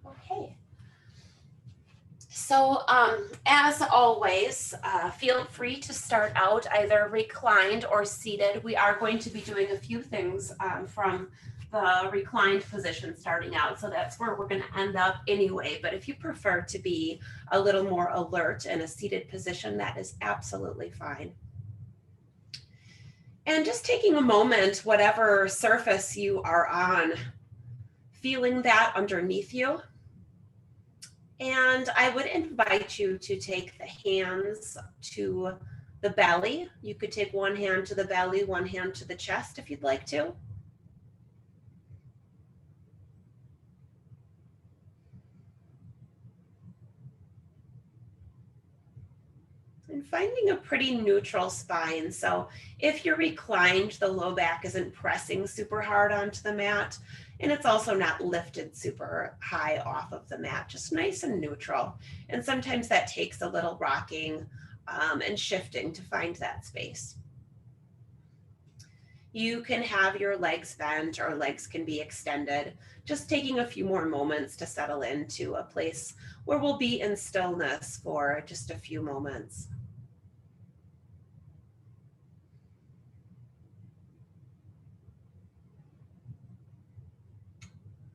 Okay. So, as always, feel free to start out either reclined or seated. We are going to be doing a few things from the reclined position starting out. So that's where we're going to end up anyway. But if you prefer to be a little more alert in a seated position, that is absolutely fine. And just taking a moment, whatever surface you are on, feeling that underneath you. And I would invite you to take the hands to the belly. You could take one hand to the belly, one hand to the chest if you'd like to. And finding a pretty neutral spine. So if you're reclined, the low back isn't pressing super hard onto the mat, and it's also not lifted super high off of the mat, just nice and neutral. And sometimes that takes a little rocking and shifting to find that space. You can have your legs bent or legs can be extended, just taking a few more moments to settle into a place where we'll be in stillness for just a few moments.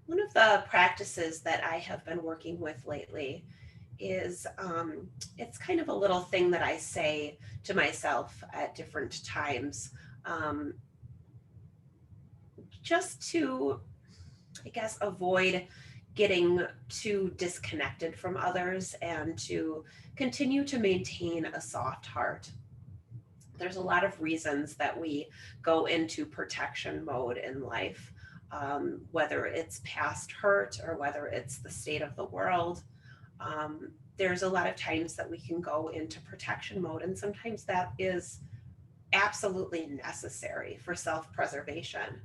One of the practices that I have been working with lately is it's kind of a little thing that I say to myself at different times, um, just to, I guess, avoid getting too disconnected from others and to continue to maintain a soft heart. There's a lot of reasons that we go into protection mode in life, whether it's past hurt or whether it's the state of the world. There's a lot of times that we can go into protection mode, and sometimes that is absolutely necessary for self preservation.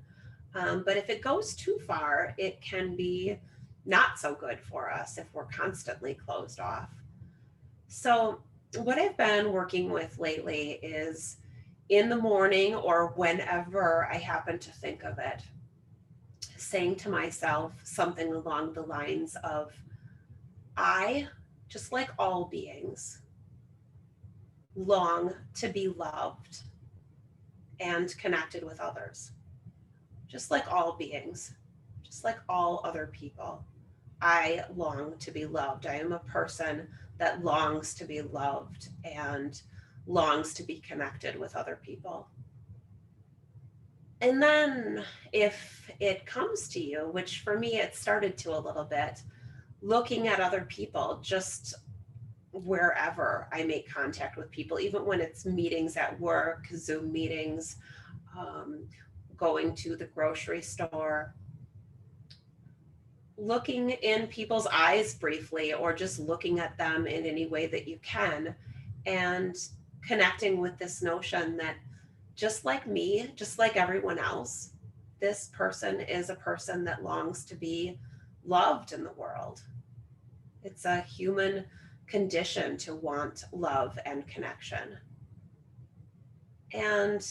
But if it goes too far, it can be not so good for us if we're constantly closed off. So, what I've been working with lately is in the morning or whenever I happen to think of it, saying to myself something along the lines of, I, just like all beings, long to be loved and connected with others. Just like all beings, just like all other people, I long to be loved. I am a person that longs to be loved and longs to be connected with other people. And then, if it comes to you, which for me it started to a little bit, looking at other people just wherever I make contact with people, even when it's meetings at work, Zoom meetings, um, going to the grocery store, looking in people's eyes briefly, or just looking at them in any way that you can, and connecting with this notion that just like me, just like everyone else, this person is a person that longs to be loved in the world. It's a human condition to want love and connection. And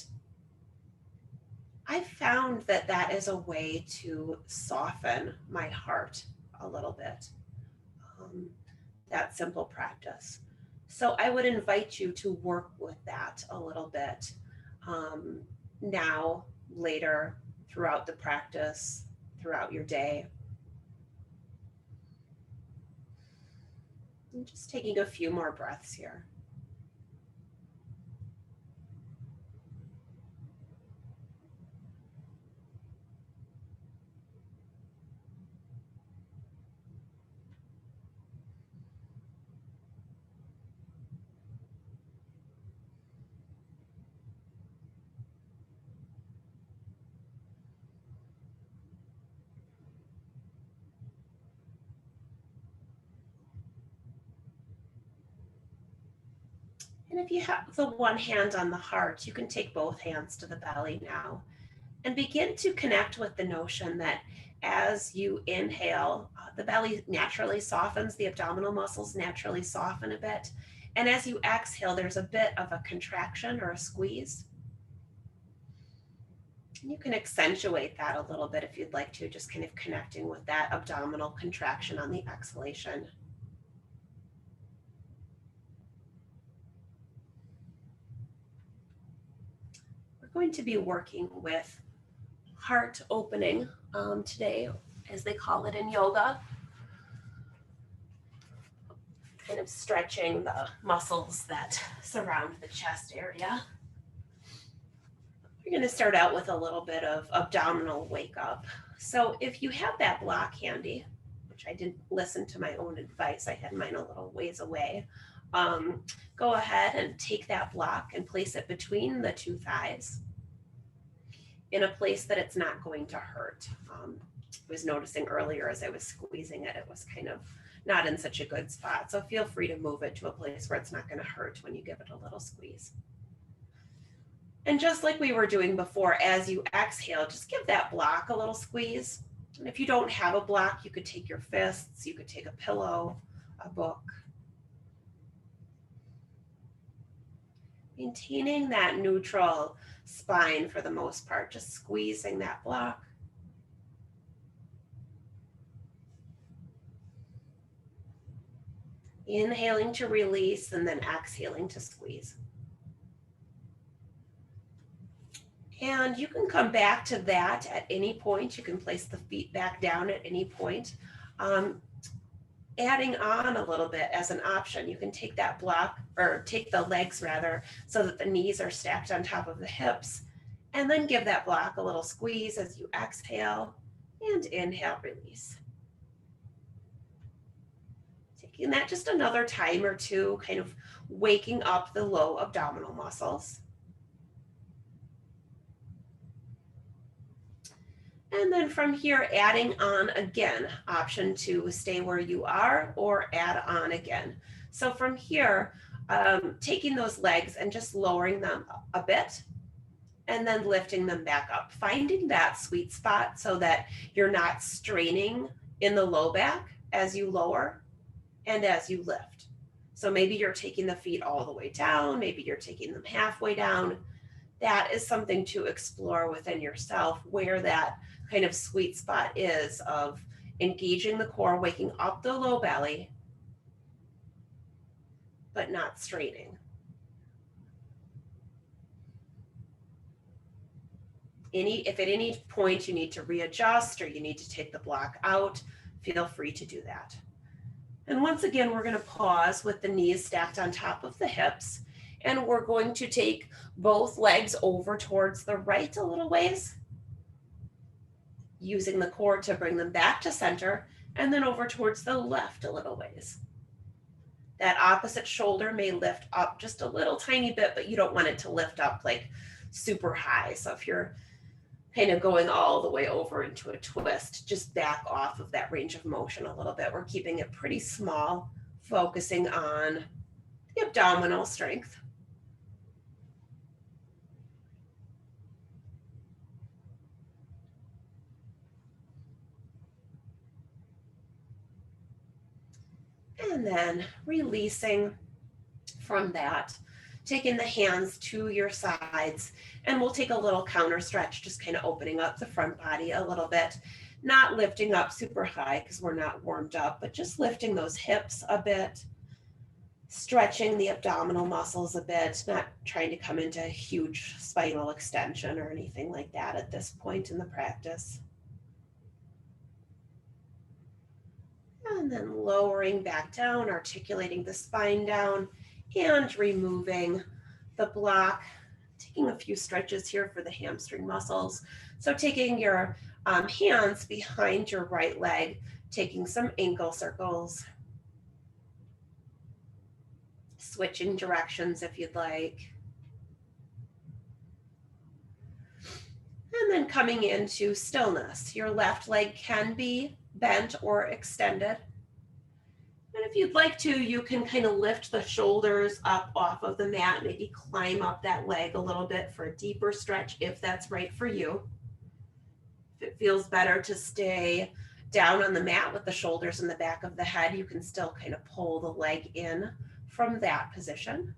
I found that that is a way to soften my heart a little bit, um, that simple practice. So I would invite you to work with that a little bit, um, now, later, throughout the practice, throughout your day. And just taking a few more breaths here. And if you have the one hand on the heart, you can take both hands to the belly now and begin to connect with the notion that as you inhale, the belly naturally softens, the abdominal muscles naturally soften a bit. And as you exhale, there's a bit of a contraction or a squeeze. You can accentuate that a little bit if you'd like to, just kind of connecting with that abdominal contraction on the exhalation. We're going to be working with heart opening today, as they call it in yoga. Kind of stretching the muscles that surround the chest area. We're going to start out with a little bit of abdominal wake up. So if you have that block handy, which I didn't listen to my own advice, I had mine a little ways away, go ahead and take that block and place it between the two thighs in a place that it's not going to hurt. I was noticing earlier as I was squeezing it, it was kind of not in such a good spot. So feel free to move it to a place where it's not going to hurt when you give it a little squeeze. And just like we were doing before, as you exhale, just give that block a little squeeze. And if you don't have a block, you could take your fists, you could take a pillow, a book. Maintaining that neutral spine for the most part, just squeezing that block. Inhaling to release and then exhaling to squeeze. And you can come back to that at any point. You can place the feet back down at any point. Adding on a little bit as an option, you can take that block, or take the legs rather, so that the knees are stacked on top of the hips, and then give that block a little squeeze as you exhale and inhale, release. Taking that just another time or two, kind of waking up the low abdominal muscles. And then from here, adding on again, option to stay where you are or add on again. So from here, taking those legs and just lowering them a bit and then lifting them back up, finding that sweet spot so that you're not straining in the low back as you lower and as you lift. So maybe you're taking the feet all the way down, maybe you're taking them halfway down. That is something to explore within yourself, where that kind of sweet spot is of engaging the core, waking up the low belly, but not straining. If at any point you need to readjust or you need to take the block out, feel free to do that. And once again, we're going to pause with the knees stacked on top of the hips, and we're going to take both legs over towards the right a little ways, using the core to bring them back to center, and then over towards the left a little ways. That opposite shoulder may lift up just a little tiny bit, but you don't want it to lift up like super high. So if you're kind of going all the way over into a twist, just back off of that range of motion a little bit. We're keeping it pretty small, focusing on the abdominal strength. And then releasing from that, taking the hands to your sides, and we'll take a little counter stretch, just kind of opening up the front body a little bit, not lifting up super high because we're not warmed up, but just lifting those hips a bit, stretching the abdominal muscles a bit, not trying to come into a huge spinal extension or anything like that at this point in the practice. And then lowering back down, articulating the spine down, and removing the block, taking a few stretches here for the hamstring muscles. So taking your hands behind your right leg, taking some ankle circles, switching directions if you'd like. And then coming into stillness. Your left leg can be bent or extended. And if you'd like to, you can kind of lift the shoulders up off of the mat, maybe climb up that leg a little bit for a deeper stretch if that's right for you. If it feels better to stay down on the mat with the shoulders in the back of the head, you can still kind of pull the leg in from that position.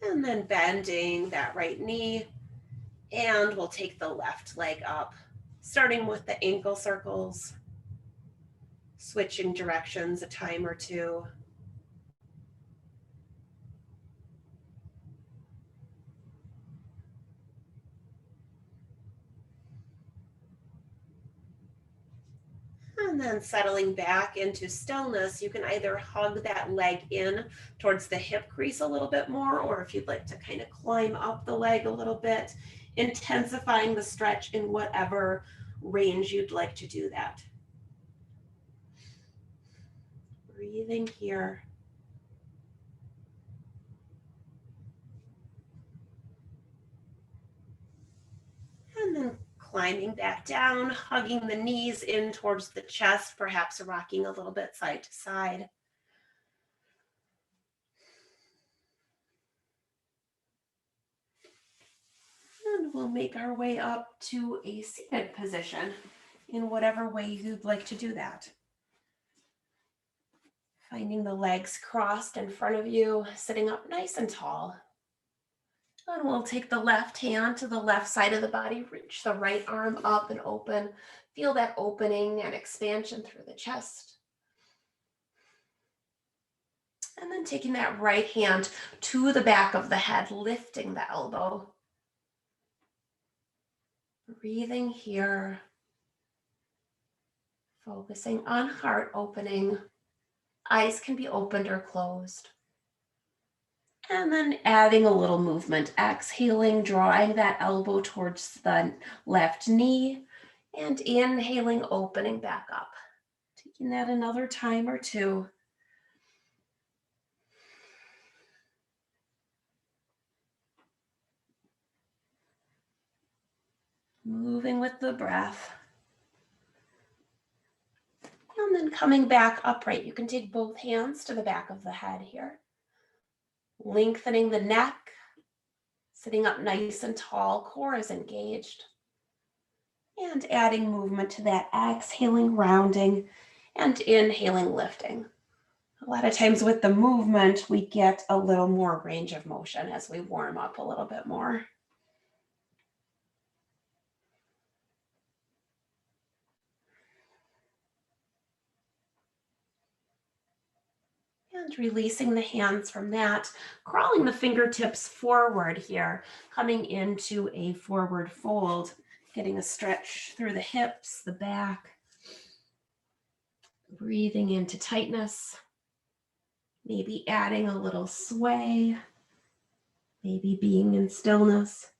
And then bending that right knee, and we'll take the left leg up, starting with the ankle circles, switching directions a time or two. And then settling back into stillness, you can either hug that leg in towards the hip crease a little bit more, or if you'd like to kind of climb up the leg a little bit, intensifying the stretch in whatever range you'd like to do that. Breathing here. And then climbing back down, hugging the knees in towards the chest, perhaps rocking a little bit side to side. And we'll make our way up to a seated position in whatever way you'd like to do that. Finding the legs crossed in front of you, sitting up nice and tall. And we'll take the left hand to the left side of the body, reach the right arm up and open. Feel that opening and expansion through the chest. And then taking that right hand to the back of the head, lifting the elbow. Breathing here. Focusing on heart opening. Eyes can be opened or closed. And then adding a little movement, exhaling, drawing that elbow towards the left knee, and inhaling, opening back up. Taking that another time or two. Moving with the breath. And then coming back upright, you can take both hands to the back of the head here. Lengthening the neck, sitting up nice and tall, core is engaged. And adding movement to that, exhaling, rounding, and inhaling, lifting. A lot of times with the movement, we get a little more range of motion as we warm up a little bit more. And releasing the hands from that, crawling the fingertips forward here, coming into a forward fold, getting a stretch through the hips, the back. Breathing into tightness, maybe adding a little sway, maybe being in stillness.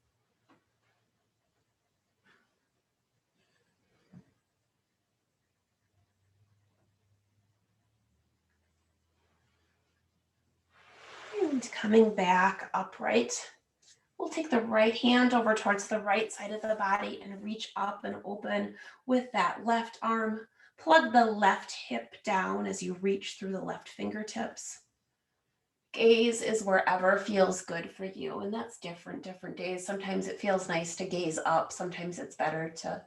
And coming back upright, we'll take the right hand over towards the right side of the body and reach up and open with that left arm. Plug the left hip down as you reach through the left fingertips. Gaze is wherever feels good for you, and that's different days. Sometimes it feels nice to gaze up. Sometimes it's better to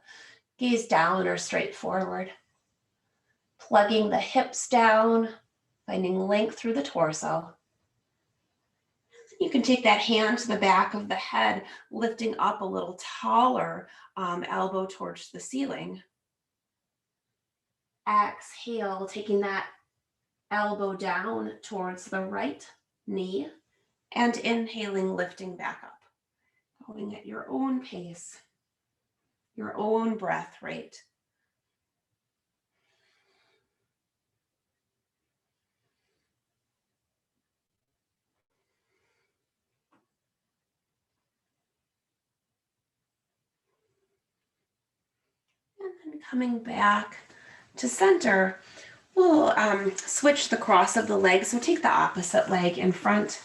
gaze down or straight forward. Plugging the hips down, finding length through the torso. You can take that hand to the back of the head, lifting up a little taller, elbow towards the ceiling. Exhale, taking that elbow down towards the right knee, and inhaling, lifting back up. Going at your own pace, your own breath rate. And then coming back to center, we'll switch the cross of the legs. So take the opposite leg in front.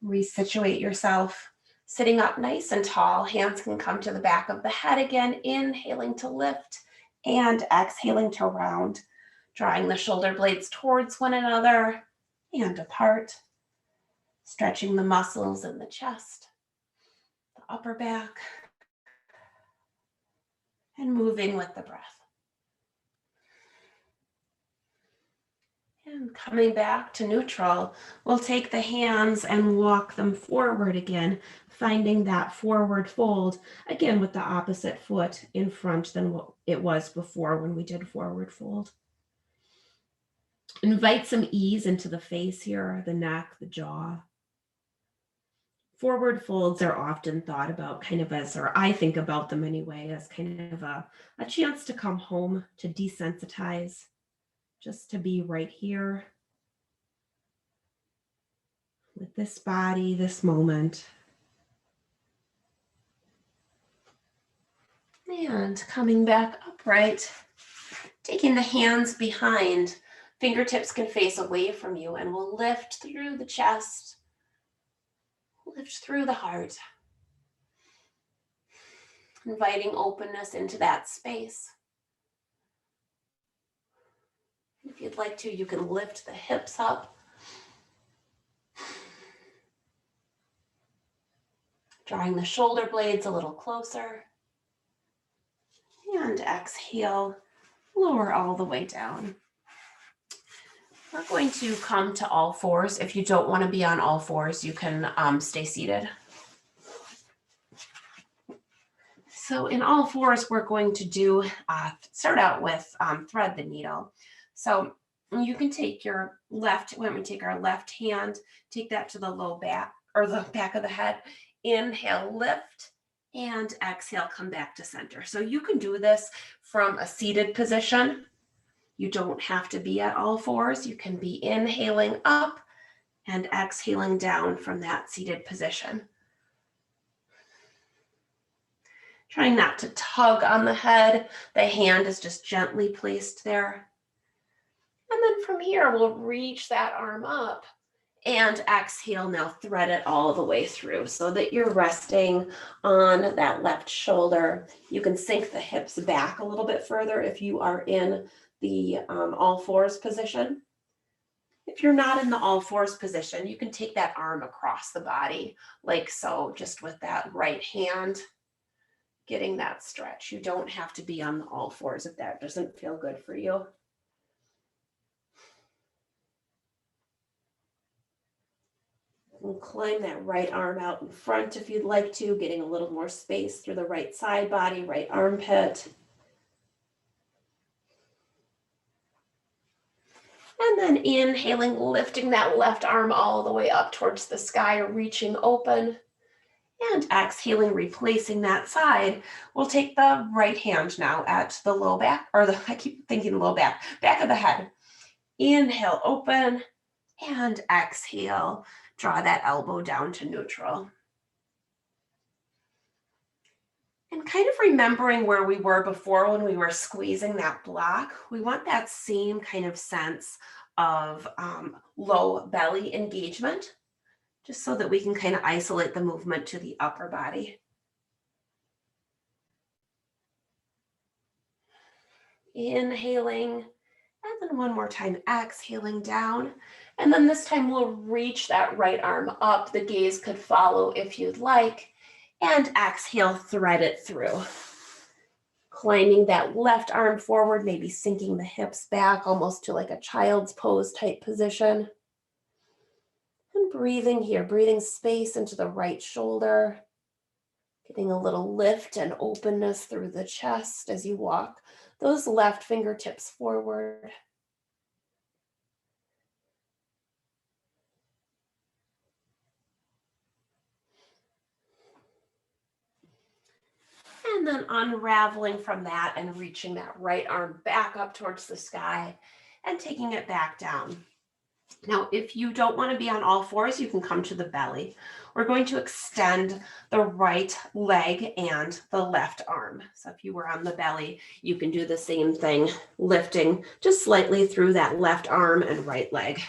Resituate yourself. Sitting up nice and tall, hands can come to the back of the head again, inhaling to lift and exhaling to round, drawing the shoulder blades towards one another and apart, stretching the muscles in the chest, the upper back, and moving with the breath. And coming back to neutral, we'll take the hands and walk them forward again, finding that forward fold, again with the opposite foot in front than what it was before when we did forward fold. Invite some ease into the face here, the neck, the jaw. Forward folds are often thought about kind of as, or I think about them anyway, as kind of a chance to come home, to desensitize, just to be right here with this body, this moment. And coming back upright, taking the hands behind, fingertips can face away from you, and we'll lift through the chest, lift through the heart, inviting openness into that space. If you'd like to, you can lift the hips up, drawing the shoulder blades a little closer, and exhale, lower all the way down. We're going to come to all fours. If you don't want to be on all fours, you can stay seated. So in all fours, we're going to do, start out with thread the needle. So you can take your left, when we take our left hand, take that to the low back or the back of the head, inhale, lift, and exhale, come back to center. So you can do this from a seated position. You don't have to be at all fours. You can be inhaling up and exhaling down from that seated position. Trying not to tug on the head. The hand is just gently placed there. And then from here, we'll reach that arm up and exhale. Now thread it all the way through so that you're resting on that left shoulder. You can sink the hips back a little bit further if you are in the all fours position. If you're not in the all fours position, you can take that arm across the body like so, just with that right hand, getting that stretch. You don't have to be on the all fours if that doesn't feel good for you. And climb that right arm out in front if you'd like to, getting a little more space through the right side body, right armpit. And then inhaling, lifting that left arm all the way up towards the sky, reaching open. And exhaling, replacing that side. We'll take the right hand now at the low back, or I keep thinking low back, back of the head. Inhale, open, and exhale, draw that elbow down to neutral. And kind of remembering where we were before when we were squeezing that block, we want that same kind of sense of low belly engagement, just so that we can kind of isolate the movement to the upper body. Inhaling, and then one more time, exhaling down. And then this time we'll reach that right arm up. The gaze could follow if you'd like. And exhale, thread it through. Climbing that left arm forward, maybe sinking the hips back almost to like a child's pose type position. And breathing here, breathing space into the right shoulder. Getting a little lift and openness through the chest as you walk those left fingertips forward. And then unraveling from that and reaching that right arm back up towards the sky and taking it back down. Now, if you don't want to be on all fours, you can come to the belly. We're going to extend the right leg and the left arm. So if you were on the belly, you can do the same thing, lifting just slightly through that left arm and right leg.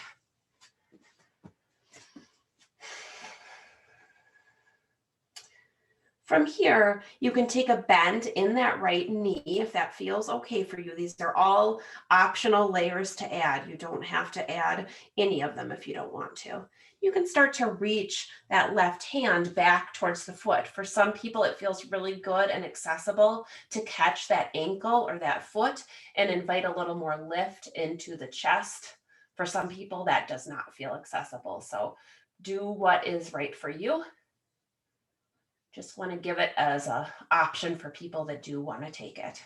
From here, you can take a bend in that right knee if that feels okay for you. These are all optional layers to add. You don't have to add any of them if you don't want to. You can start to reach that left hand back towards the foot. For some people, it feels really good and accessible to catch that ankle or that foot and invite a little more lift into the chest For some people, that does not feel accessible. So do what is right for you. Just want to give it as an option for people that do want to take it.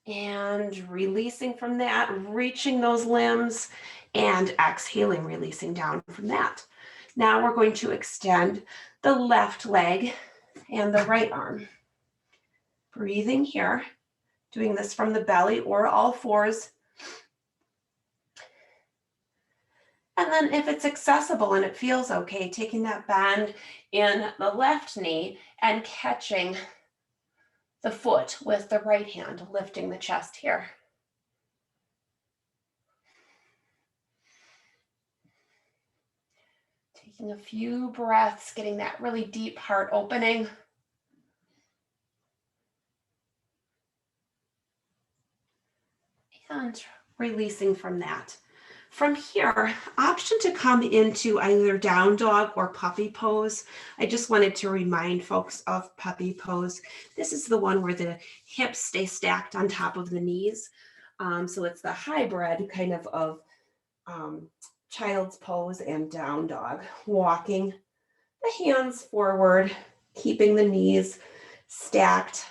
And releasing from that, reaching those limbs, and exhaling, releasing down from that. Now we're going to extend the left leg and the right arm. Breathing here, doing this from the belly or all fours. And then if it's accessible and it feels okay, taking that bend in the left knee and catching the foot with the right hand, lifting the chest here. Taking a few breaths, getting that really deep heart opening. And releasing from that. From here, option to come into either down dog or puppy pose. I just wanted to remind folks of puppy pose. This is the one where the hips stay stacked on top of the knees. So it's the hybrid kind of child's pose and down dog. Walking the hands forward, keeping the knees stacked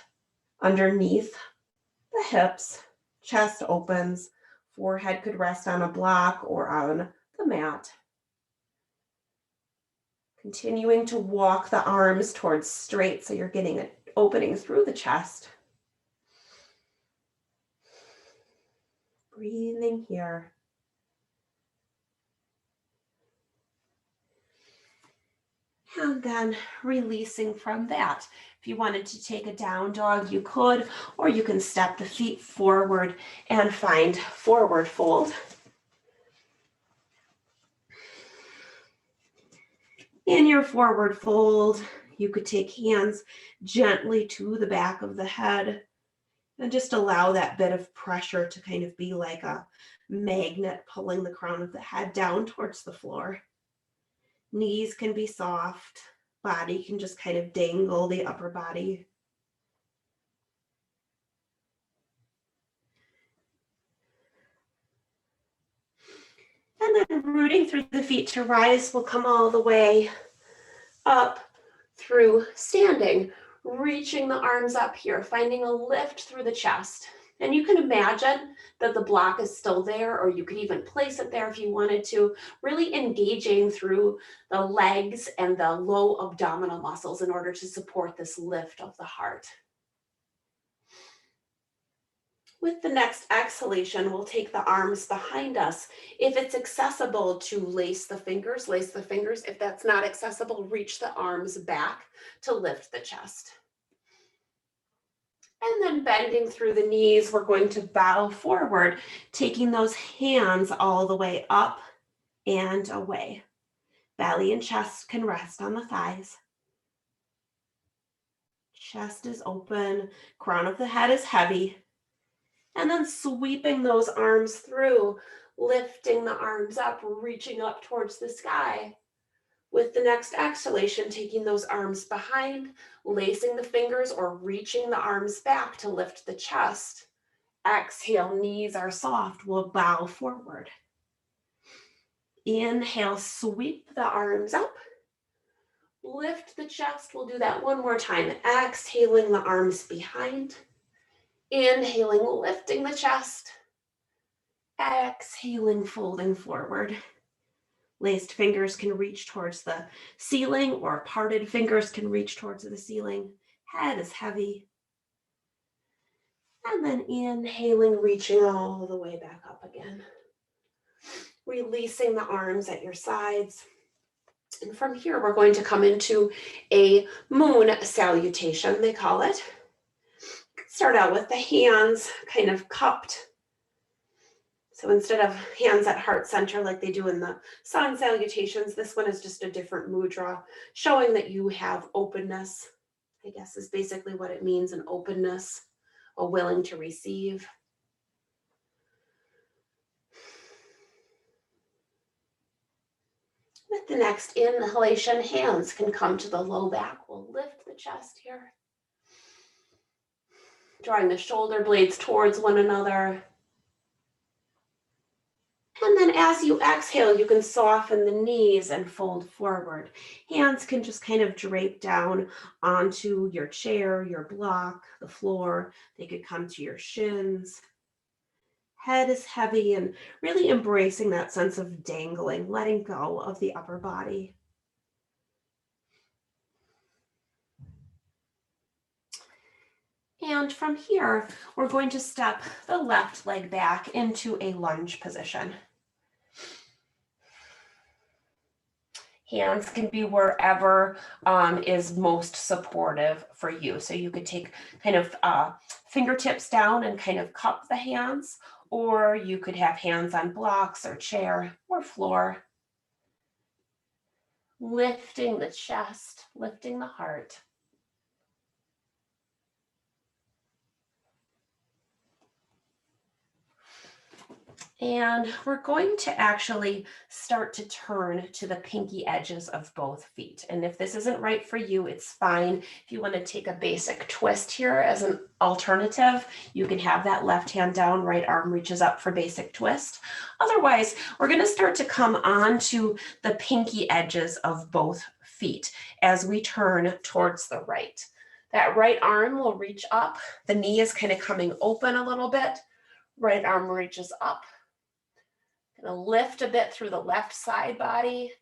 underneath the hips, chest opens. Forehead could rest on a block or on the mat. Continuing to walk the arms towards straight so you're getting an opening through the chest. Breathing here. And then releasing from that. If you wanted to take a down dog, you could, or you can step the feet forward and find forward fold. In your forward fold, you could take hands gently to the back of the head and just allow that bit of pressure to kind of be like a magnet pulling the crown of the head down towards the floor. Knees can be soft, body can just kind of dangle the upper body. And then rooting through the feet to rise, we'll come all the way up through standing, reaching the arms up here, finding a lift through the chest. And you can imagine that the block is still there, or you could even place it there if you wanted to, really engaging through the legs and the low abdominal muscles in order to support this lift of the heart. With the next exhalation, we'll take the arms behind us. If it's accessible to lace the fingers, lace the fingers. If that's not accessible, reach the arms back to lift the chest. And then bending through the knees, we're going to bow forward, taking those hands all the way up and away. Belly and chest can rest on the thighs. Chest is open, crown of the head is heavy. And then sweeping those arms through, lifting the arms up, reaching up towards the sky. With the next exhalation, taking those arms behind, lacing the fingers or reaching the arms back to lift the chest. Exhale, knees are soft, we'll bow forward. Inhale, sweep the arms up. Lift the chest, we'll do that one more time. Exhaling the arms behind. Inhaling, lifting the chest. Exhaling, folding forward. Laced fingers can reach towards the ceiling, or parted fingers can reach towards the ceiling. Head is heavy. And then inhaling, reaching all the way back up again. Releasing the arms at your sides. And from here, we're going to come into a moon salutation, they call it. Start out with the hands kind of cupped. So instead of hands at heart center like they do in the sun salutations, this one is just a different mudra, showing that you have openness, I guess is basically what it means, an openness, a willing to receive. With the next inhalation, hands can come to the low back. We'll lift the chest here. Drawing the shoulder blades towards one another. And then as you exhale, you can soften the knees and fold forward. Hands can just kind of drape down onto your chair, your block, the floor. They could come to your shins. Head is heavy and really embracing that sense of dangling, letting go of the upper body. And from here, we're going to step the left leg back into a lunge position. Hands can be wherever is most supportive for you. So you could take kind of fingertips down and kind of cup the hands, or you could have hands on blocks or chair or floor. Lifting the chest, lifting the heart. And we're going to actually start to turn to the pinky edges of both feet. And if this isn't right for you, it's fine. If you want to take a basic twist here as an alternative, you can have that left hand down, right arm reaches up for basic twist. Otherwise, we're going to start to come onto the pinky edges of both feet as we turn towards the right. That right arm will reach up. The knee is kind of coming open a little bit. Right arm reaches up. Gonna lift a bit through the left side body,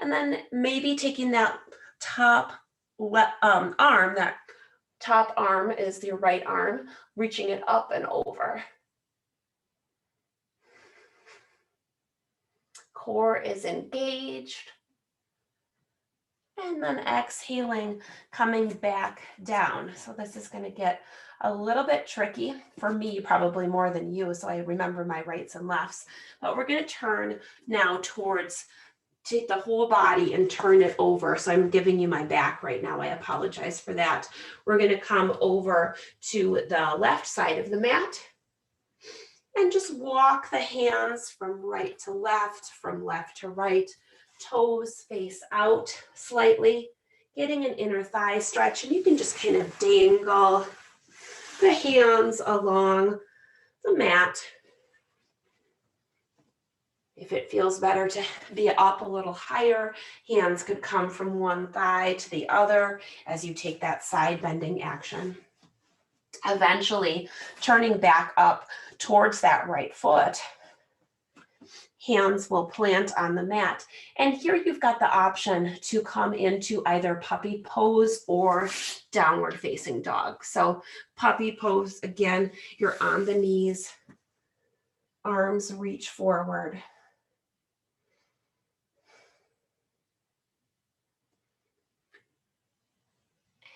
and then maybe taking that top arm, that top arm is the right arm, reaching it up and over. Core is engaged. And then exhaling, coming back down. So this is going to get a little bit tricky for me, probably more than you, so I remember my rights and lefts. But we're going to turn now towards, take the whole body and turn it over. So I'm giving you my back right now. I apologize for that. We're going to come over to the left side of the mat and just walk the hands from right to left, from left to right. Toes face out slightly, getting an inner thigh stretch, and you can just kind of dangle the hands along the mat. If it feels better to be up a little higher, hands could come from one thigh to the other as you take that side bending action. Eventually, turning back up towards that right foot. Hands will plant on the mat. And here you've got the option to come into either puppy pose or downward facing dog. So puppy pose, again, you're on the knees, arms reach forward.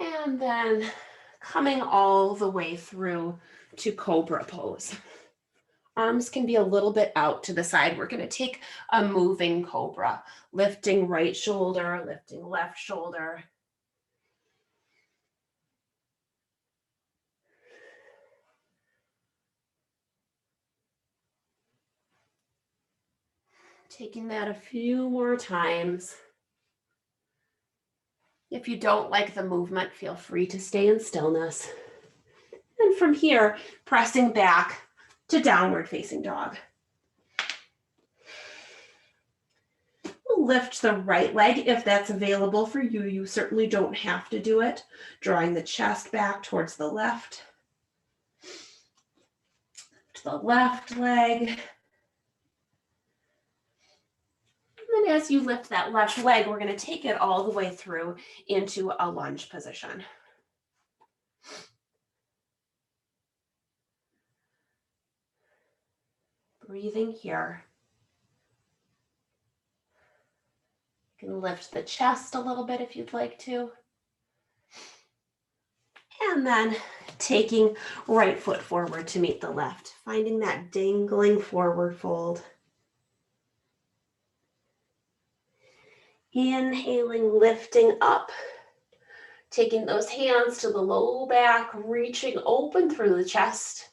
And then coming all the way through to cobra pose. Arms can be a little bit out to the side. We're going to take a moving cobra, lifting right shoulder, lifting left shoulder. Taking that a few more times. If you don't like the movement, feel free to stay in stillness. And from here, pressing back to downward facing dog. We'll lift the right leg if that's available for you. You certainly don't have to do it. Drawing the chest back towards the left. To the left leg. And then as you lift that left leg, we're going to take it all the way through into a lunge position. Breathing here. You can lift the chest a little bit if you'd like to. And then taking right foot forward to meet the left, finding that dangling forward fold. Inhaling, lifting up, taking those hands to the low back, reaching open through the chest.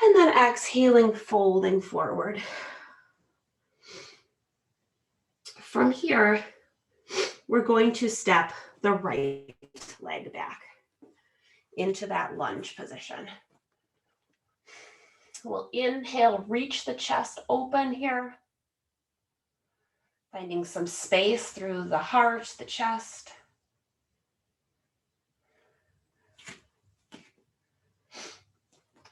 And then exhaling, folding forward. From here, we're going to step the right leg back into that lunge position. We'll inhale, reach the chest open here. Finding some space through the heart, the chest.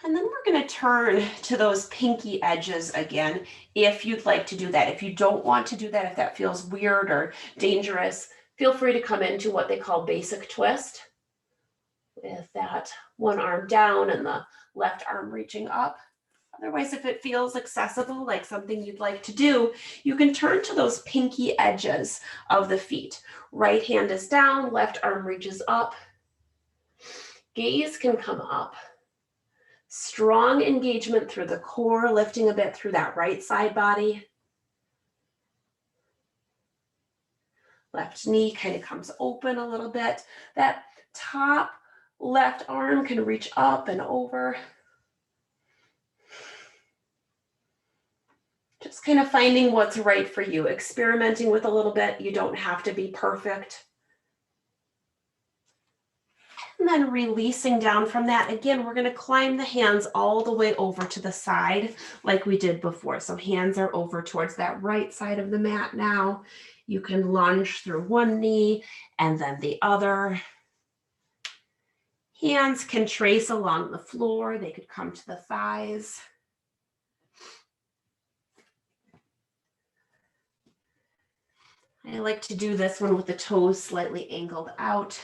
And then we're going to turn to those pinky edges again, if you'd like to do that. If you don't want to do that, if that feels weird or dangerous, feel free to come into what they call basic twist, with that one arm down and the left arm reaching up. Otherwise, if it feels accessible, like something you'd like to do, you can turn to those pinky edges of the feet. Right hand is down, left arm reaches up. Gaze can come up. Strong engagement through the core, lifting a bit through that right side body. Left knee kind of comes open a little bit. That top left arm can reach up and over. Just kind of finding what's right for you, experimenting with a little bit. You don't have to be perfect. And then releasing down from that. Again, we're going to climb the hands all the way over to the side like we did before. So hands are over towards that right side of the mat now. You can lunge through one knee and then the other. Hands can trace along the floor. They could come to the thighs. I like to do this one with the toes slightly angled out.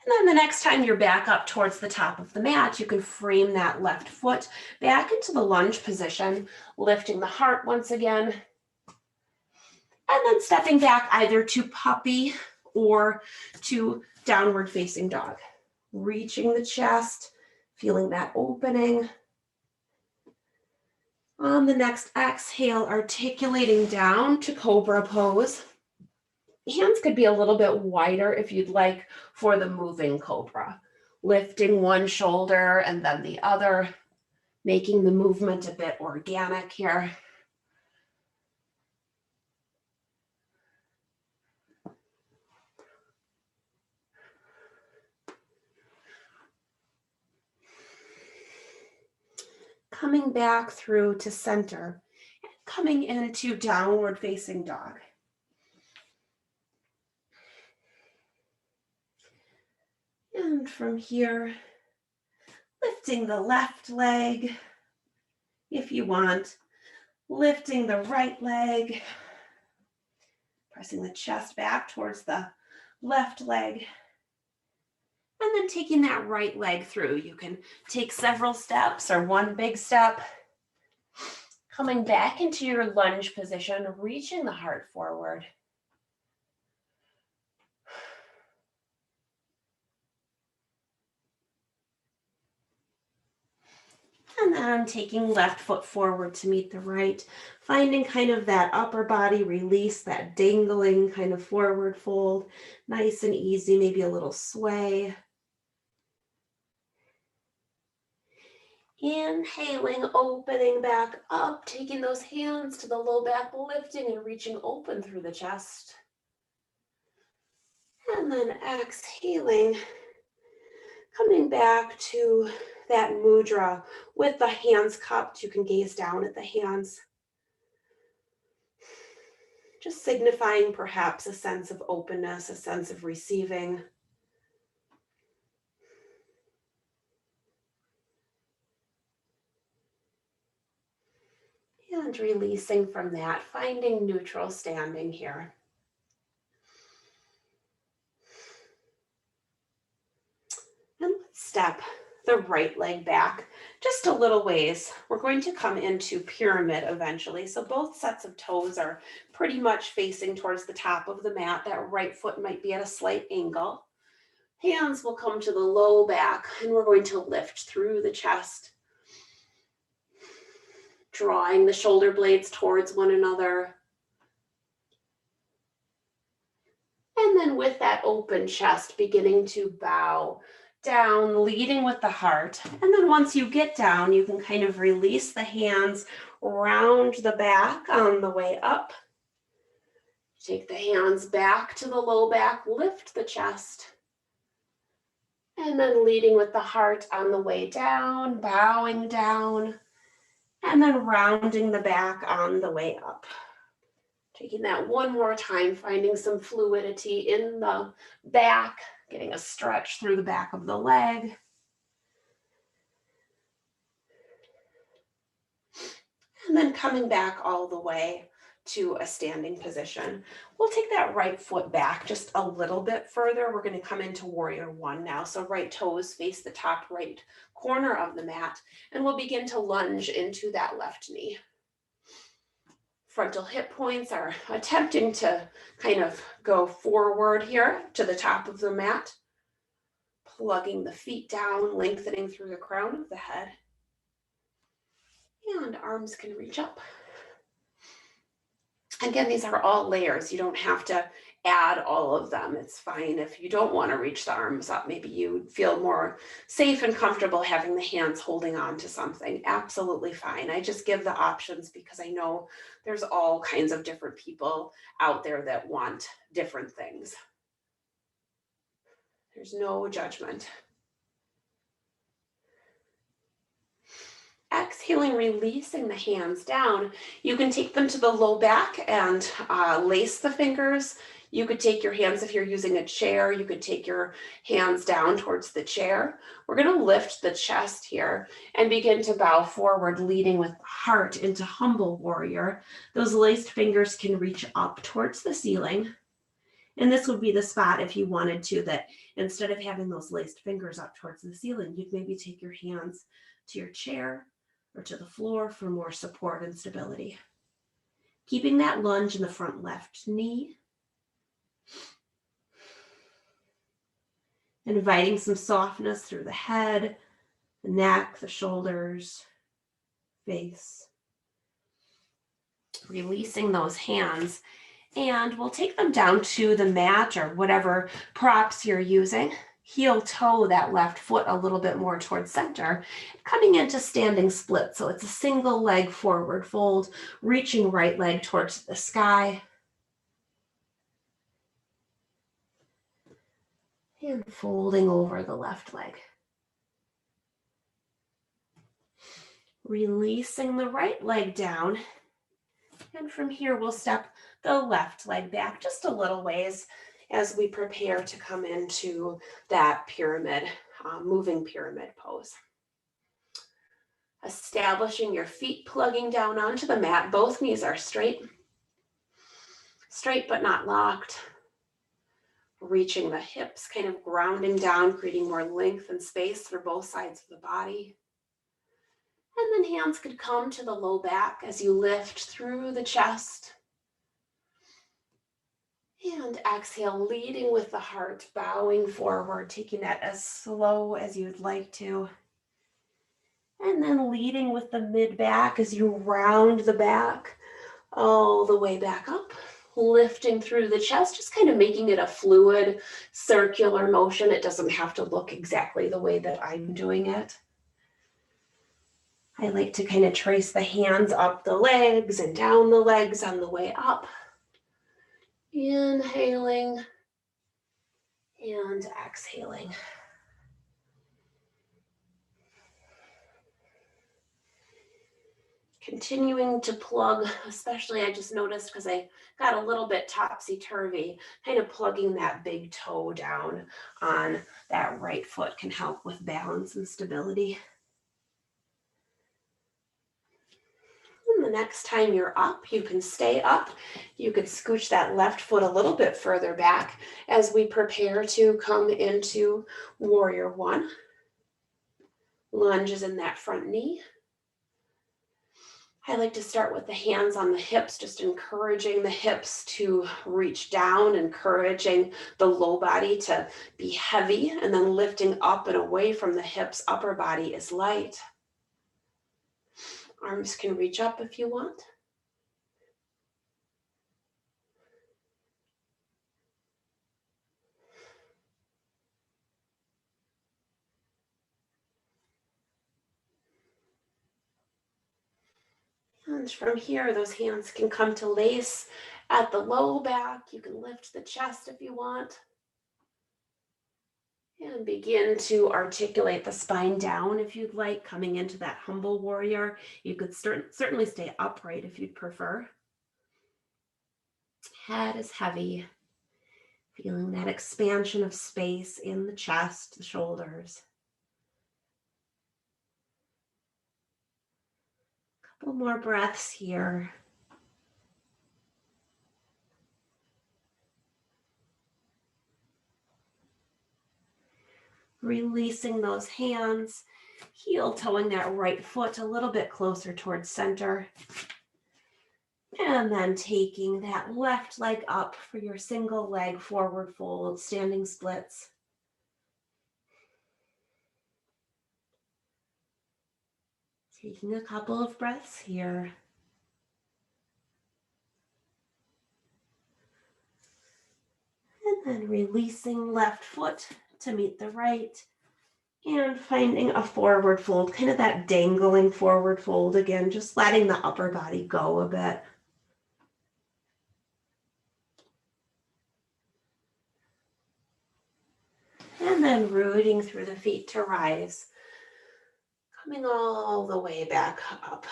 And then the next time you're back up towards the top of the mat, you can frame that left foot back into the lunge position, lifting the heart once again. And then stepping back either to puppy or to downward facing dog. Reaching the chest, feeling that opening. On the next exhale, articulating down to cobra pose. Hands could be a little bit wider if you'd like for the moving cobra. Lifting one shoulder and then the other, making the movement a bit organic here. Coming back through to center, and coming into downward facing dog. And from here, lifting the left leg, if you want, lifting the right leg, pressing the chest back towards the left leg, and then taking that right leg through. You can take several steps or one big step. Coming back into your lunge position, reaching the heart forward. And then taking left foot forward to meet the right, finding kind of that upper body release, that dangling kind of forward fold, nice and easy, maybe a little sway. Inhaling, opening back up, taking those hands to the low back, lifting and reaching open through the chest. And then exhaling, coming back to that mudra with the hands cupped. You can gaze down at the hands. Just signifying perhaps a sense of openness, a sense of receiving. And releasing from that, finding neutral standing here. And let's step the right leg back just a little ways. We're going to come into pyramid eventually. So both sets of toes are pretty much facing towards the top of the mat. That right foot might be at a slight angle. Hands will come to the low back and we're going to lift through the chest, drawing the shoulder blades towards one another. And then with that open chest, beginning to bow down, leading with the heart. And then once you get down, you can kind of release the hands round the back on the way up. Take the hands back to the low back, lift the chest. And then leading with the heart on the way down, bowing down, and then rounding the back on the way up. Taking that one more time, finding some fluidity in the back, getting a stretch through the back of the leg. And then coming back all the way to a standing position. We'll take that right foot back just a little bit further. We're going to come into warrior one now. So right toes face the top right corner of the mat, and we'll begin to lunge into that left knee. Frontal hip points are attempting to kind of go forward here to the top of the mat, plugging the feet down, lengthening through the crown of the head. And arms can reach up. Again, these are all layers. You don't have to add all of them. It's fine if you don't want to reach the arms up. Maybe you feel more safe and comfortable having the hands holding on to something. Absolutely fine. I just give the options because I know there's all kinds of different people out there that want different things. There's no judgment. Exhaling, releasing the hands down. You can take them to the low back and lace the fingers. You could take your hands, if you're using a chair, you could take your hands down towards the chair. We're going to lift the chest here and begin to bow forward, leading with the heart into humble warrior. Those laced fingers can reach up towards the ceiling. And this would be the spot, if you wanted to, that instead of having those laced fingers up towards the ceiling, you'd maybe take your hands to your chair or to the floor for more support and stability. Keeping that lunge in the front left knee. Inviting some softness through the head, the neck, the shoulders, face. Releasing those hands. And we'll take them down to the mat or whatever props you're using. Heel toe that left foot a little bit more towards center, coming into standing split. So it's a single leg forward fold, reaching right leg towards the sky. And folding over the left leg. Releasing the right leg down. And from here, we'll step the left leg back just a little ways as we prepare to come into that pyramid, moving pyramid pose. Establishing your feet plugging down onto the mat. Both knees are straight. Straight but not locked. Reaching the hips, kind of grounding down, creating more length and space for both sides of the body. And then hands could come to the low back as you lift through the chest. And exhale, leading with the heart, bowing forward, taking that as slow as you'd like to. And then leading with the mid back as you round the back all the way back up, lifting through the chest, just kind of making it a fluid, circular motion. It doesn't have to look exactly the way that I'm doing it. I like to kind of trace the hands up the legs and down the legs on the way up. Inhaling and exhaling. Continuing to plug, especially I just noticed because I got a little bit topsy-turvy, kind of plugging that big toe down on that right foot can help with balance and stability. And the next time you're up, you can stay up. You could scooch that left foot a little bit further back as we prepare to come into warrior one. Lunges in that front knee. I like to start with the hands on the hips, just encouraging the hips to reach down, encouraging the low body to be heavy, and then lifting up and away from the hips, upper body is light. Arms can reach up if you want. And from here, those hands can come to lace at the low back. You can lift the chest if you want. And begin to articulate the spine down if you'd like, coming into that humble warrior. You could certainly stay upright if you'd prefer. Head is heavy, feeling that expansion of space in the chest, the shoulders. Couple more breaths here. Releasing those hands, heel toeing that right foot a little bit closer towards center. And then taking that left leg up for your single leg forward fold, standing splits. Taking a couple of breaths here. And then releasing left foot to meet the right. And finding a forward fold, kind of that dangling forward fold again, just letting the upper body go a bit. And then rooting through the feet to rise, coming all the way back up.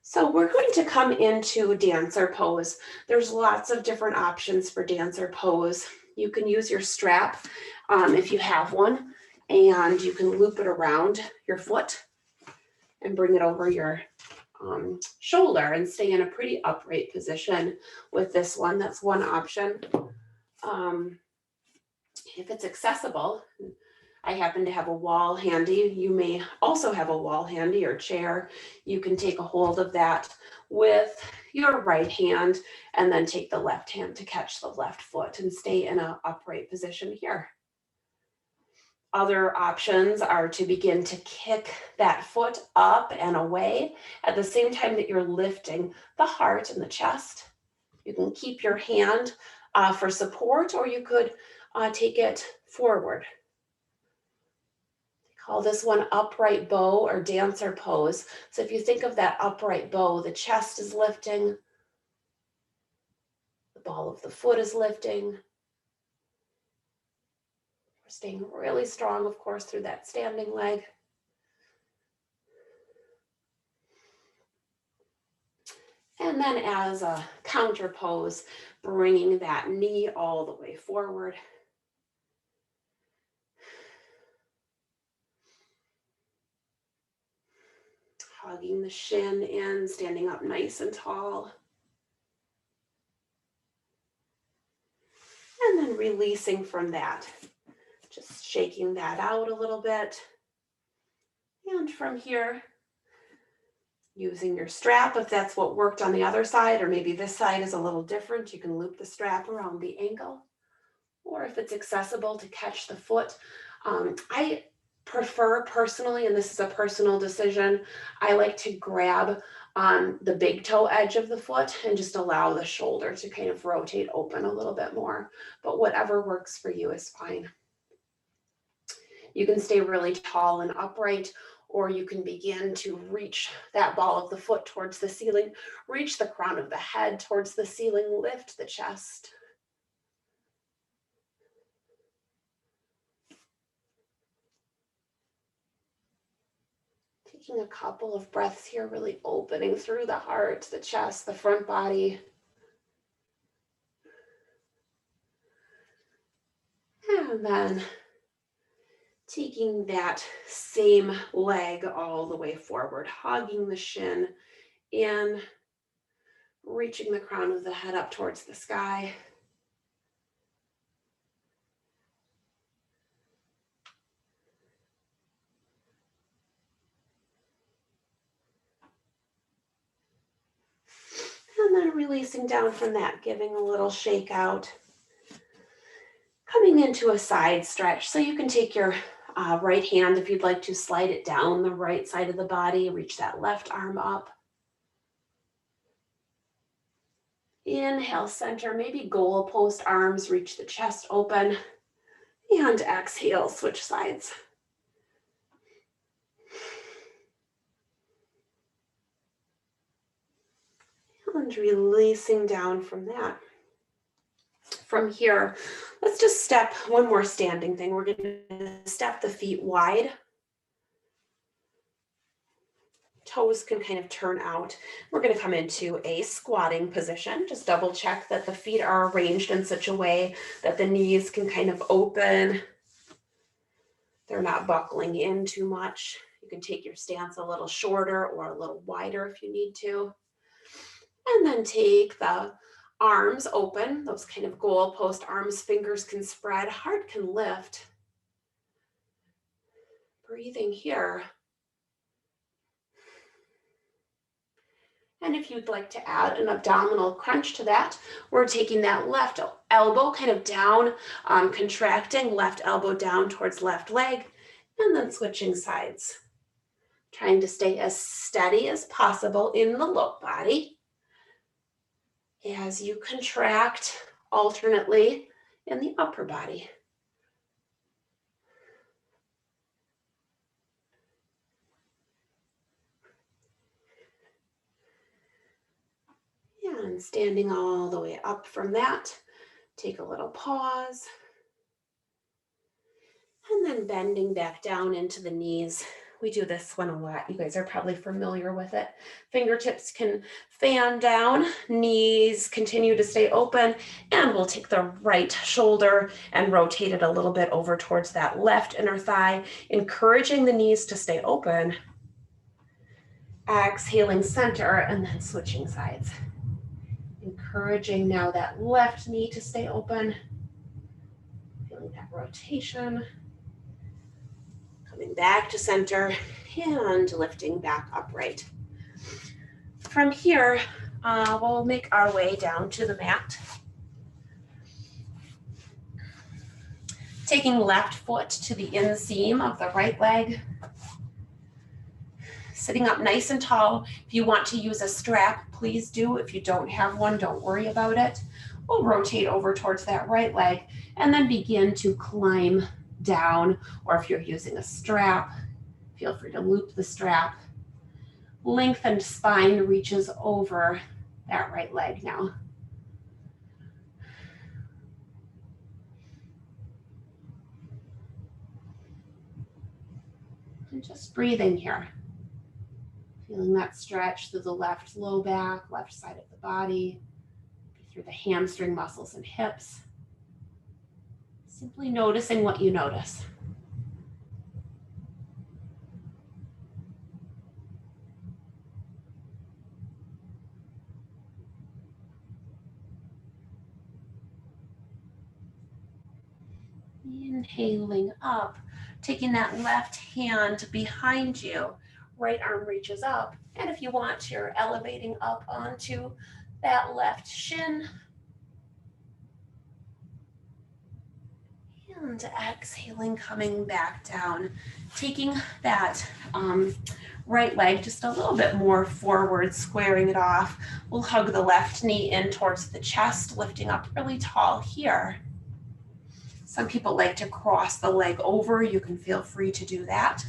So we're going to come into dancer pose. There's lots of different options for dancer pose. You can use your strap if you have one, and you can loop it around your foot and bring it over your shoulder and stay in a pretty upright position with this one. That's one option. If it's accessible, I happen to have a wall handy. You may also have a wall handy or chair. You can take a hold of that with your right hand and then take the left hand to catch the left foot and stay in an upright position here. Other options are to begin to kick that foot up and away at the same time that you're lifting the heart and the chest. You can keep your hand for support, or you could take it forward. Call this one upright bow or dancer pose. So if you think of that upright bow, the chest is lifting, the ball of the foot is lifting. We're staying really strong, of course, through that standing leg. And then as a counter pose, bringing that knee all the way forward. Hugging the shin in, standing up nice and tall. And then releasing from that, just shaking that out a little bit. And from here, using your strap, if that's what worked on the other side, or maybe this side is a little different, you can loop the strap around the ankle. Or if it's accessible to catch the foot, I prefer personally, and this is a personal decision, I like to grab the big toe edge of the foot and just allow the shoulder to kind of rotate open a little bit more. But whatever works for you is fine. You can stay really tall and upright, or you can begin to reach that ball of the foot towards the ceiling, reach the crown of the head towards the ceiling, lift the chest. Taking a couple of breaths here, really opening through the heart, the chest, the front body. And then taking that same leg all the way forward, hugging the shin in, reaching the crown of the head up towards the sky. And then releasing down from that, giving a little shake out. Coming into a side stretch. So you can take your right hand, if you'd like to, slide it down the right side of the body, reach that left arm up. Inhale, center, maybe goal post arms, reach the chest open. And exhale, switch sides. And releasing down from that. From here, let's just step one more standing thing. We're going to step the feet wide. Toes can kind of turn out. We're going to come into a squatting position. Just double check that the feet are arranged in such a way that the knees can kind of open. They're not buckling in too much. You can take your stance a little shorter or a little wider if you need to. And then take the arms open, those kind of goal post arms, fingers can spread, heart can lift. Breathing here. And if you'd like to add an abdominal crunch to that, we're taking that left elbow kind of down, contracting, left elbow down towards left leg, and then switching sides. Trying to stay as steady as possible in the low body as you contract alternately in the upper body. And standing all the way up from that, take a little pause. And then bending back down into the knees. We do this one a lot. You guys are probably familiar with it. Fingertips can fan down, knees continue to stay open, and we'll take the right shoulder and rotate it a little bit over towards that left inner thigh, encouraging the knees to stay open. Exhaling center and then switching sides. Encouraging now that left knee to stay open. Feeling that rotation. Coming back to center and lifting back upright. From here, we'll make our way down to the mat. Taking left foot to the inseam of the right leg. Sitting up nice and tall. If you want to use a strap, please do. If you don't have one, don't worry about it. We'll rotate over towards that right leg and then begin to climb down, or if you're using a strap, feel free to loop the strap. Lengthened spine reaches over that right leg now. And just breathing here. Feeling that stretch through the left low back, left side of the body, through the hamstring muscles and hips. Simply noticing what you notice. Inhaling up, taking that left hand behind you, right arm reaches up, and if you want, you're elevating up onto that left shin. And exhaling, coming back down, taking that right leg just a little bit more forward, squaring it off. We'll hug the left knee in towards the chest, lifting up really tall here. Some people like to cross the leg over. You can feel free to do that.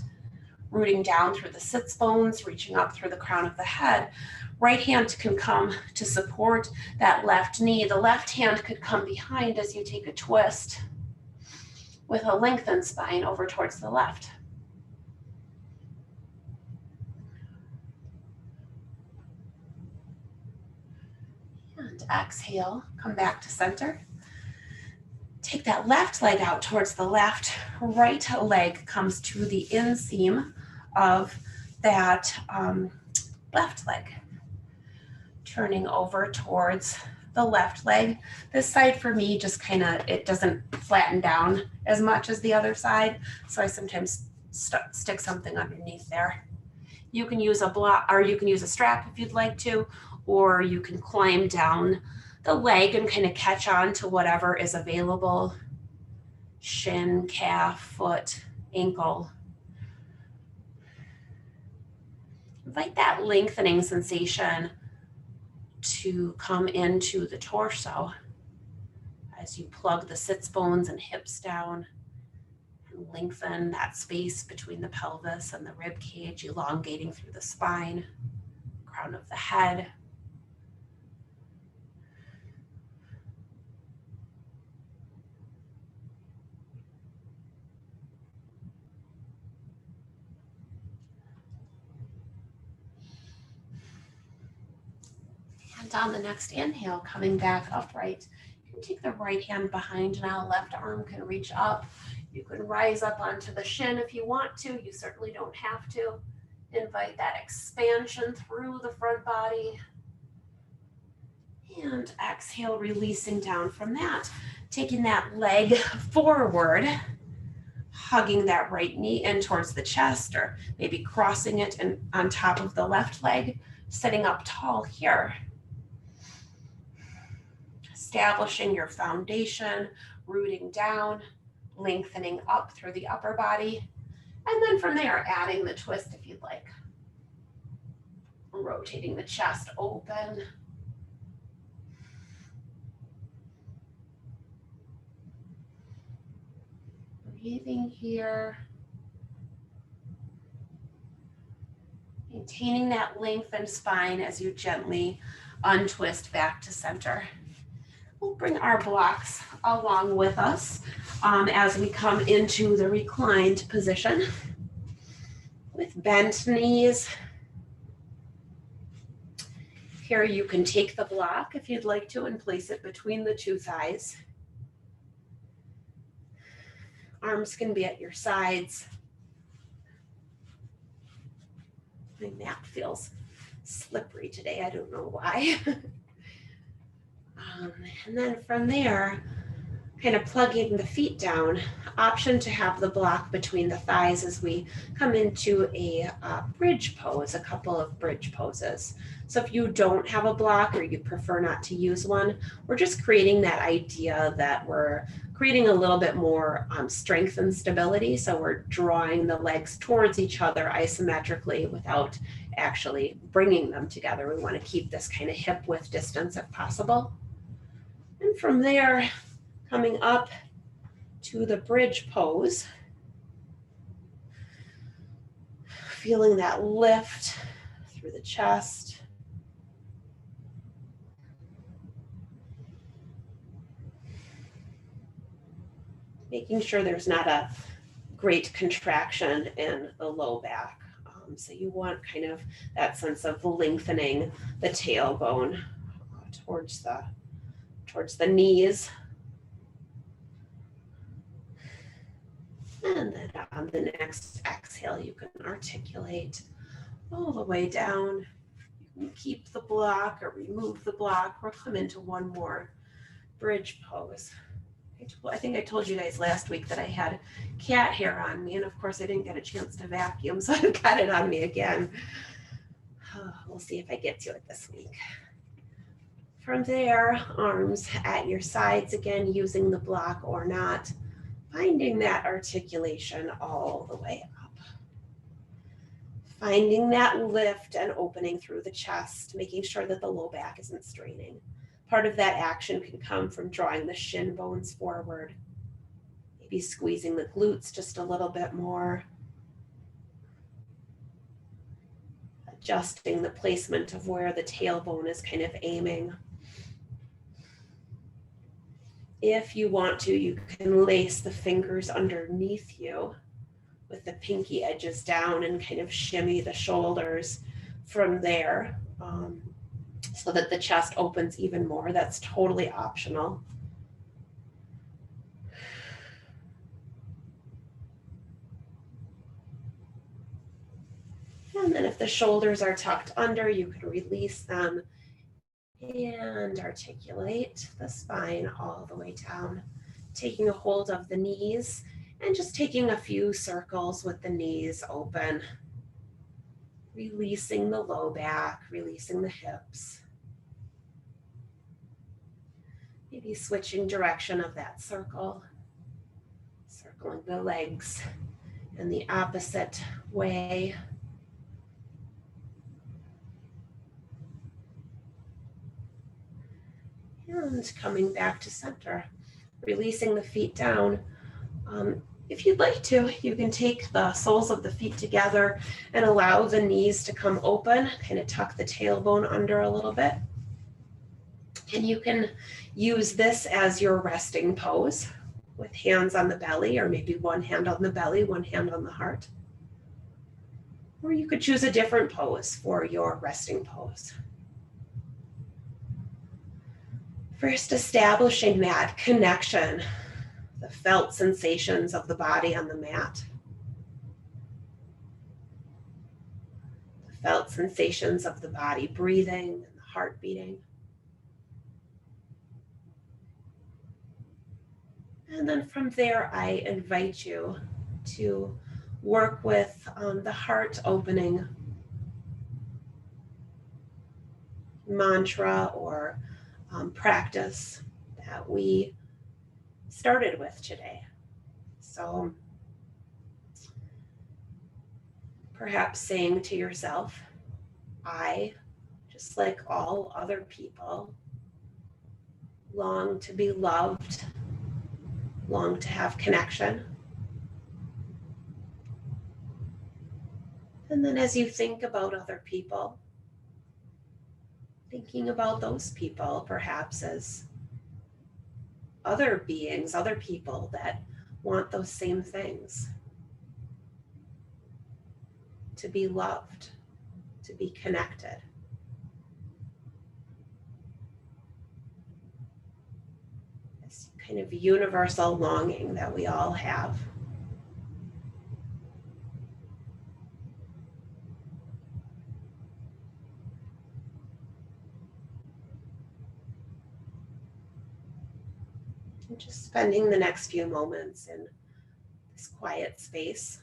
Rooting down through the sits bones, reaching up through the crown of the head. Right hand can come to support that left knee. The left hand could come behind as you take a twist with a lengthened spine over towards the left. And exhale, come back to center. Take that left leg out towards the left. Right leg comes to the inseam of that left leg. Turning over towards the left leg. This side for me just kind of, it doesn't flatten down as much as the other side, so I sometimes stick something underneath there. You can use a block, or you can use a strap if you'd like to, or you can climb down the leg and kind of catch on to whatever is available. Shin, calf, foot, ankle. Invite that lengthening sensation to come into the torso as you plug the sits bones and hips down and lengthen that space between the pelvis and the rib cage, elongating through the spine, crown of the head. And on the next inhale, coming back upright, you can take the right hand behind now, left arm can reach up. You can rise up onto the shin if you want to. You certainly don't have to. Invite that expansion through the front body. And exhale, releasing down from that. Taking that leg forward, hugging that right knee in towards the chest, or maybe crossing it and on top of the left leg, sitting up tall here. Establishing your foundation, rooting down, lengthening up through the upper body. And then from there, adding the twist if you'd like. Rotating the chest open. Breathing here. Maintaining that lengthened spine as you gently untwist back to center. We'll bring our blocks along with us as we come into the reclined position with bent knees. Here you can take the block if you'd like to and place it between the two thighs. Arms can be at your sides. My mat feels slippery today, I don't know why. And then from there, kind of plugging the feet down, option to have the block between the thighs as we come into a bridge pose, a couple of bridge poses. So if you don't have a block or you prefer not to use one, we're just creating that idea that we're creating a little bit more strength and stability. So we're drawing the legs towards each other isometrically without actually bringing them together. We want to keep this kind of hip width distance if possible. And from there, coming up to the bridge pose, feeling that lift through the chest. Making sure there's not a great contraction in the low back. So you want kind of that sense of lengthening the tailbone towards the knees. And then on the next exhale, you can articulate all the way down. You can keep the block or remove the block or come into one more bridge pose. I think I told you guys last week that I had cat hair on me, and of course I didn't get a chance to vacuum, so I've got it on me again. We'll see if I get to it this week. From there, arms at your sides again, using the block or not, finding that articulation all the way up. Finding that lift and opening through the chest, making sure that the low back isn't straining. Part of that action can come from drawing the shin bones forward, maybe squeezing the glutes just a little bit more, adjusting the placement of where the tailbone is kind of aiming. If you want to, you can lace the fingers underneath you with the pinky edges down and kind of shimmy the shoulders from there. So that the chest opens even more. That's totally optional. And then if the shoulders are tucked under, you can release them and articulate the spine all the way down, taking a hold of the knees and just taking a few circles with the knees open, releasing the low back, releasing the hips. Maybe switching direction of that circle, circling the legs in the opposite way. And coming back to center, releasing the feet down. If you'd like to, you can take the soles of the feet together and allow the knees to come open, kind of tuck the tailbone under a little bit. And you can use this as your resting pose with hands on the belly, or maybe one hand on the belly, one hand on the heart. Or you could choose a different pose for your resting pose. First, establishing that connection, the felt sensations of the body on the mat, the felt sensations of the body breathing and the heart beating. And then from there, I invite you to work with the heart opening mantra or practice that we started with today. So perhaps saying to yourself, I, just like all other people, long to be loved, long to have connection. And then as you think about other people, thinking about those people perhaps as other beings, other people that want those same things. To be loved, to be connected. This kind of universal longing that we all have. And just spending the next few moments in this quiet space.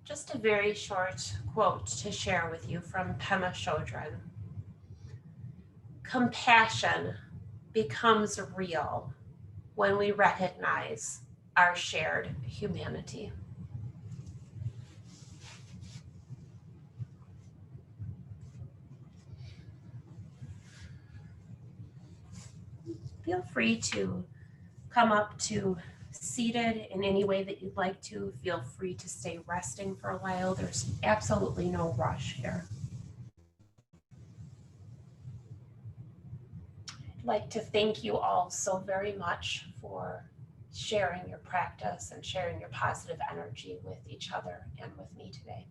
Just a very short quote to share with you from Pema Chodron. Compassion becomes real when we recognize our shared humanity. Feel free to come up to seated in any way that you'd like to. Feel free to stay resting for a while. There's absolutely no rush here. I'd like to thank you all so very much for sharing your practice and sharing your positive energy with each other and with me today.